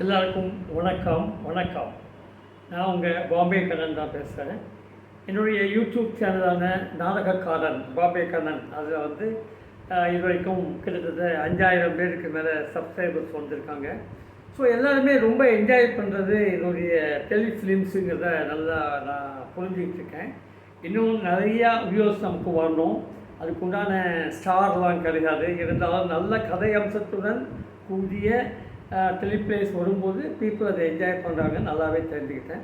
எல்லாருக்கும் வணக்கம். நான் உங்கள் பாம்பே கண்ணன் தான் பேசுகிறேன். என்னுடைய யூடியூப் சேனலான நாடகக்காரன் பாம்பே கண்ணன் அதில் வந்து இது வரைக்கும் கிட்டத்தட்ட 5000 பேருக்கு மேலே சப்ஸ்கிரைபர்ஸ் வந்திருக்காங்க. ஸோ எல்லாருமே ரொம்ப என்ஜாய் பண்ணுறது என்னுடைய டெலிஃபிலிம்ஸுங்கிறத நல்லா நான் புரிஞ்சுக்கிட்டுருக்கேன். இன்னும் நிறையா வியூஸ் நமக்கு வரணும். அதுக்குண்டான ஸ்டார்லாம் கிடையாது. இருந்தாலும் நல்ல கதை அம்சத்துடன் கூடிய டெலிப்ளேஸ் வரும்போது பீப்புள் அதை என்ஜாய் பண்ணுறாங்க, நல்லாவே தெரிஞ்சுக்கிட்டேன்.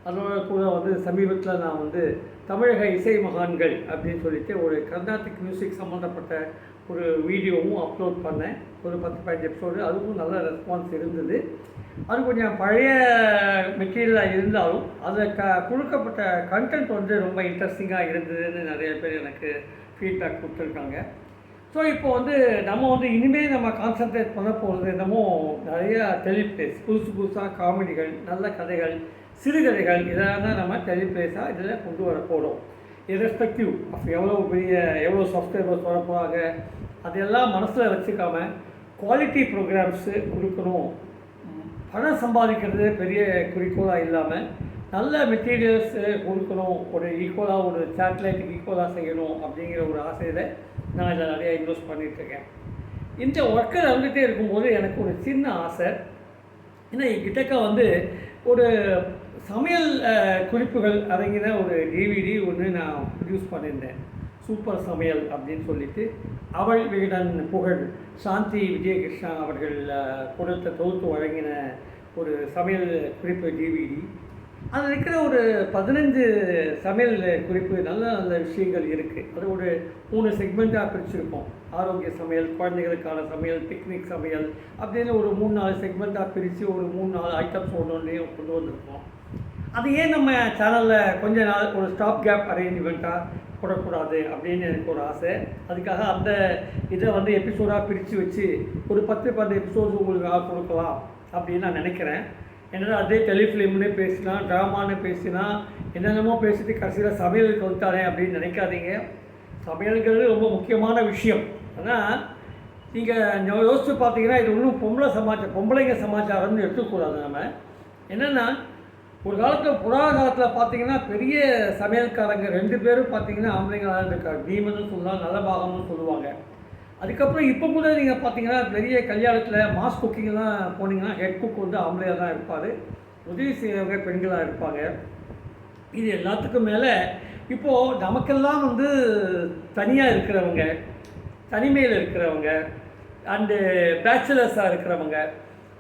அதோட கூட வந்து சமீபத்தில் நான் வந்து தமிழக இசை மகான்கள் அப்படின்னு சொல்லிட்டு ஒரு கர்நாடிக் மியூசிக் சம்மந்தப்பட்ட ஒரு வீடியோவும் அப்லோட் பண்ணேன். ஒரு 10-15 எபிசோடு. அதுவும் நல்ல ரெஸ்பான்ஸ் இருந்தது. அது கொஞ்சம் பழைய மெட்டீரியலாக இருந்தாலும் அதில் கொடுக்கப்பட்ட கண்டென்ட் வந்து ரொம்ப இன்ட்ரெஸ்டிங்காக இருந்ததுன்னு நிறைய பேர் எனக்கு ஃபீட்பேக் கொடுத்துருக்காங்க. ஸோ இப்போ வந்து நம்ம வந்து இனிமேல் நம்ம கான்சன்ட்ரேட் பண்ண போகிறது என்னமோ நிறையா டெலிப்ளேஸ், புதுசாக காமெடிகள், நல்ல கதைகள், சிறுகதைகள் இதெல்லாம் தான் நம்ம டெலிப்ளேஸாக இதில் கொண்டு வர போகிறோம். இரஸ்பெக்டிவ் ஆஃப் எவ்வளோ சப்ஸ்கிரைபர்ஸ் வரப்போகிறாங்க அதெல்லாம் மனசில் வச்சுக்காமல் குவாலிட்டி ப்ரோக்ராம்ஸு கொடுக்கணும். பணம் சம்பாதிக்கிறது பெரிய குறிக்கோளாக இல்லாமல் நல்ல மெட்டீரியல்ஸு கொடுக்கணும். ஒரு ஈக்குவலாக ஒரு சேட்டலைட்டுக்கு ஈக்குவலாக செய்யணும் அப்படிங்கிற ஒரு ஆசையில் நான் இதில் நிறையா இன்வெஸ்ட் பண்ணிகிட்ருக்கேன். இந்த ஒர்க்கர் வந்துகிட்டே இருக்கும்போது எனக்கு ஒரு சின்ன ஆசை. ஏன்னா என்கிட்டக்க வந்து ஒரு சமையல் குறிப்புகள் அடங்கின ஒரு டிவிடி ஒன்று நான் ப்ரொடியூஸ் பண்ணியிருந்தேன். சூப்பர் சமையல் அப்படின்னு சொல்லிட்டு அவள் விகடன் புகழ் சாந்தி விஜயகிருஷ்ணா அவர்கள் கொடுத்த தொகுத்து வழங்கின ஒரு சமையல் குறிப்பு டிவிடி. அதில் இருக்கிற ஒரு 15 சமையல் குறிப்பு நல்ல நல்ல விஷயங்கள் இருக்குது. அது ஒரு 3 செக்மெண்ட்டாக பிரிச்சுருக்கோம். ஆரோக்கிய சமையல், குழந்தைகளுக்கான சமையல், பிக்னிக் சமையல் அப்படின்னு ஒரு 3-4 செக்மெண்ட்டாக பிரித்து ஒரு 3-4 ஐட்டம்ஸ் ஒன்றையும் கொண்டு வந்திருக்கோம். அது ஏன் நம்ம சேனலில் கொஞ்ச நாள் ஒரு ஸ்டாப் கேப் அரேஞ்ச்மெண்ட்டாக போடக்கூடாது அப்படின்னு எனக்கு ஒரு ஆசை. அதுக்காக அந்த இதை வந்து எபிசோடாக பிரித்து வச்சு ஒரு 10-12 எபிசோட்ஸ் உங்களுக்கு கொடுக்கலாம் அப்படின்னு நான் நினைக்கிறேன். என்னடா அதே டெலிஃபிலிம்னு பேசினா, ட்ராமான்னு பேசினா, என்னென்னமோ பேசிட்டு கடைசியில் சமையலுக்கு வந்துட்டானே அப்படின்னு நினைக்காதீங்க. சமையல்கிறது ரொம்ப முக்கியமான விஷயம். ஆனால் நீங்கள் யோசித்து பார்த்தீங்கன்னா இது ஒன்றும் பொம்பளைங்க சமாச்சாரம்னு எடுத்துக்கூடாது. நம்ம என்னென்னா ஒரு காலத்தில் புராண காலத்தில் பார்த்தீங்கன்னா பெரிய சமையல்காரங்க 2 பேரும் பார்த்தீங்கன்னா ஆம்பளைங்களாக இருக்காங்க. பீமன்னு சொல்லலாம், நலபாகம்னு சொல்லுவாங்க. அதுக்கப்புறம் இப்போ கூட நீங்கள் பார்த்தீங்கன்னா பெரிய கல்யாணத்தில் மாஸ் குக்கிங்லாம் போனீங்கன்னா ஹெட் குக் வந்து ஆம்பளையாக தான் இருப்பார். உதவி செய்கிறவங்க பெண்களாக இருப்பாங்க. இது எல்லாத்துக்கும் மேலே இப்போது நமக்கெல்லாம் வந்து தனியாக இருக்கிறவங்க, தனிமையில் இருக்கிறவங்க அண்டு பேச்சுலர்ஸாக இருக்கிறவங்க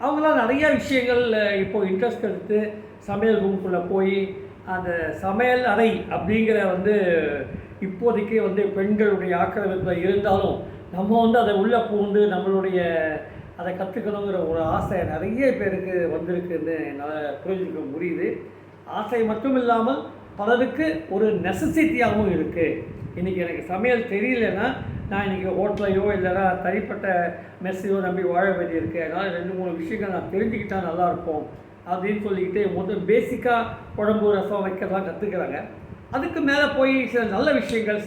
அவங்களாம் நிறையா விஷயங்கள் இப்போது இன்ட்ரெஸ்ட் எடுத்து சமையல் ரூம்குள்ளே போய் அந்த சமையல் அறை அப்படிங்கிற வந்து இப்போதைக்கு வந்து பெண்களுடைய ஆக்கிரமிப்பில் இருந்தாலும் நம்ம வந்து அதை உள்ளே பூண்டு நம்மளுடைய அதை கற்றுக்கணுங்கிற ஒரு ஆசை நிறைய பேருக்கு வந்திருக்குன்னு என்னால் புரிஞ்சுக்க முடியுது. ஆசை மட்டும் இல்லாமல் பலருக்கு ஒரு நெசசிட்டியாகவும் இருக்குது. இன்றைக்கி எனக்கு சமையல் தெரியலன்னா நான் இன்றைக்கி ஹோட்டலையோ இல்லைனா தனிப்பட்ட மெஸ்ஸையோ நம்பி வாழ வேண்டியிருக்கு. அதனால் 2-3 விஷயங்கள் நான் தெரிஞ்சுக்கிட்டால் நல்லாயிருக்கும் அப்படின்னு சொல்லிக்கிட்டு பேசிக்காக குழம்பு ரசம் வைக்கிறதெல்லாம் கற்றுக்கிறாங்க. அதுக்கு மேலே போய் சில நல்ல விஷயங்கள்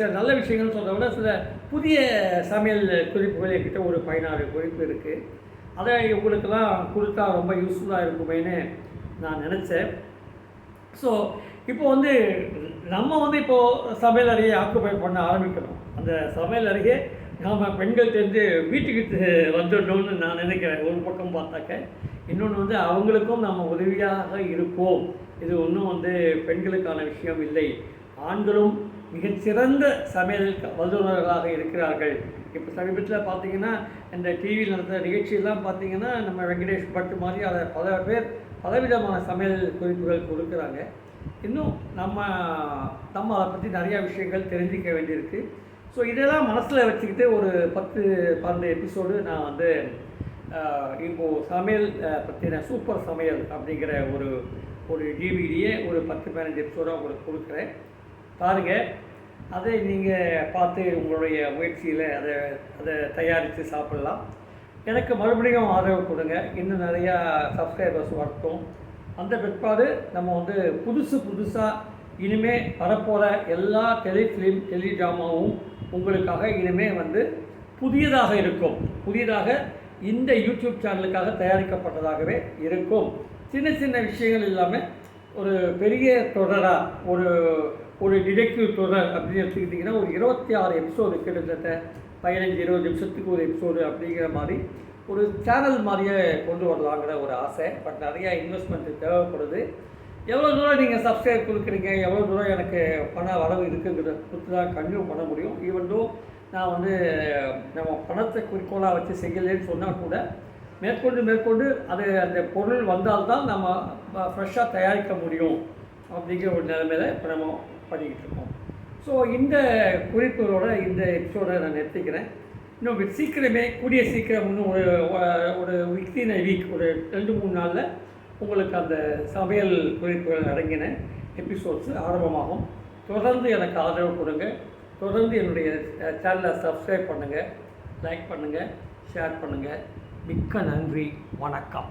சொல்கிறத விட சில புதிய சமையல் குறிப்புகள் என்கிட்ட ஒரு 16 குறிப்பு இருக்குது. அதை உங்களுக்கெல்லாம் கொடுத்தா ரொம்ப யூஸ்ஃபுல்லாக இருக்குமேன்னு நான் நினச்சேன். ஸோ இப்போ வந்து நம்ம வந்து இப்போது சமையல் அறையை ஆக்குபை பண்ண ஆரம்பிக்கணும். அந்த சமையல் அறையே நாம் பெண்கள் தெரிஞ்சு வீட்டுக்கு வந்துடணும்னு நான் நினைக்கிறேன். ஒரு பக்கம் பார்த்தாக்க இன்னொன்று வந்து அவங்களுக்கும் நம்ம உதவியாக இருப்போம். இது ஒன்றும் வந்து பெண்களுக்கான விஷயம் இல்லை. ஆண்களும் மிகச்சிறந்த சமையல் வல்லுநர்களாக இருக்கிறார்கள். இப்போ சமீபத்தில் பார்த்திங்கன்னா இந்த டிவியில் நடந்த நிகழ்ச்சியெல்லாம் பார்த்திங்கன்னா நம்ம வெங்கடேஷ் பட்டு மாதிரி அதை பல பேர் பலவிதமான சமையல் குறிப்புகள் கொடுக்குறாங்க. இன்னும் நம்ம அதை பற்றி நிறையா விஷயங்கள் தெரிஞ்சிக்க வேண்டியிருக்கு. ஸோ இதெல்லாம் மனசில் வச்சுக்கிட்டு ஒரு 10-12 எபிசோடு நான் வந்து இப்போது சமையல் பற்றின சூப்பர் சமையல் அப்படிங்கிற ஒரு டிவிடியை ஒரு 10-15 எபிசோடாக உங்களுக்கு கொடுக்குறேன். பாருங்கள். அதை நீங்கள் பார்த்து உங்களுடைய முயற்சியில் அதை தயாரித்து சாப்பிட்லாம். எனக்கு மறுபடியும் ஆதரவு கொடுங்க. இன்னும் நிறையா சப்ஸ்கிரைபர்ஸ் வரட்டும். அந்த பிற்பாடு நம்ம வந்து புதுசாக இனிமேல் வரப்போகிற எல்லா டெலிட்ராமாவும் உங்களுக்காக இனிமேல் வந்து புதியதாக இருக்கும். புதியதாக இந்த யூடியூப் சேனலுக்காக தயாரிக்கப்பட்டதாகவே இருக்கும். சின்ன சின்ன விஷயங்கள் இல்லாமல் ஒரு பெரிய தொடராக ஒரு டிடெக்டிவ் தொடர் அப்படின்னு எடுத்துக்கிட்டிங்கன்னா ஒரு 26 எபிசோடு, கிட்டத்தட்ட 15-20 நிமிஷத்துக்கு ஒரு எபிசோடு அப்படிங்கிற மாதிரி ஒரு சேனல் மாதிரியே கொண்டு வரலாங்கிற ஒரு ஆசை. பட் நிறையா இன்வெஸ்ட்மெண்ட் தேவைப்படுது. எவ்வளோ தூரம் நீங்கள் சப்ஸ்கிரைப் கொடுக்குறீங்க, எவ்வளோ தூரம் எனக்கு பண வரவு இருக்குங்கிறத கொடுத்து தான் கன்டினியூ பண்ண முடியும். ஈவன் நான் வந்து நம்ம பணத்தை குறிக்கோளாக வச்சு செய்யலைன்னு சொன்னால் கூட மேற்கொண்டு அது அந்த பொருள் வந்தால்தான் நம்ம ஃப்ரெஷ்ஷாக தயாரிக்க முடியும் அப்படிங்கிற ஒரு நிலைமையில் இப்போ நம்ம பண்ணிக்கிட்டு இருக்கோம். ஸோ இந்த குறிப்புகளோட இந்த எபிசோடை நான் நிறுத்திக்கிறேன். இன்னும் சீக்கிரமே கூடிய சீக்கிரம் இன்னும் ஒரு வித்தின் வீக் ஒரு 2-3 நாளில் உங்களுக்கு அந்த சமையல் குறிப்புகள் அடங்கின எபிசோட்ஸ் ஆரம்பமாகும். தொடர்ந்து எனக்கு ஆதரவு கொடுங்க. தொடர்ந்து என்னுடைய சேனலை சப்ஸ்கிரைப் பண்ணுங்கள், லைக் பண்ணுங்கள், ஷேர் பண்ணுங்கள். மிக்க நன்றி. வணக்கம்.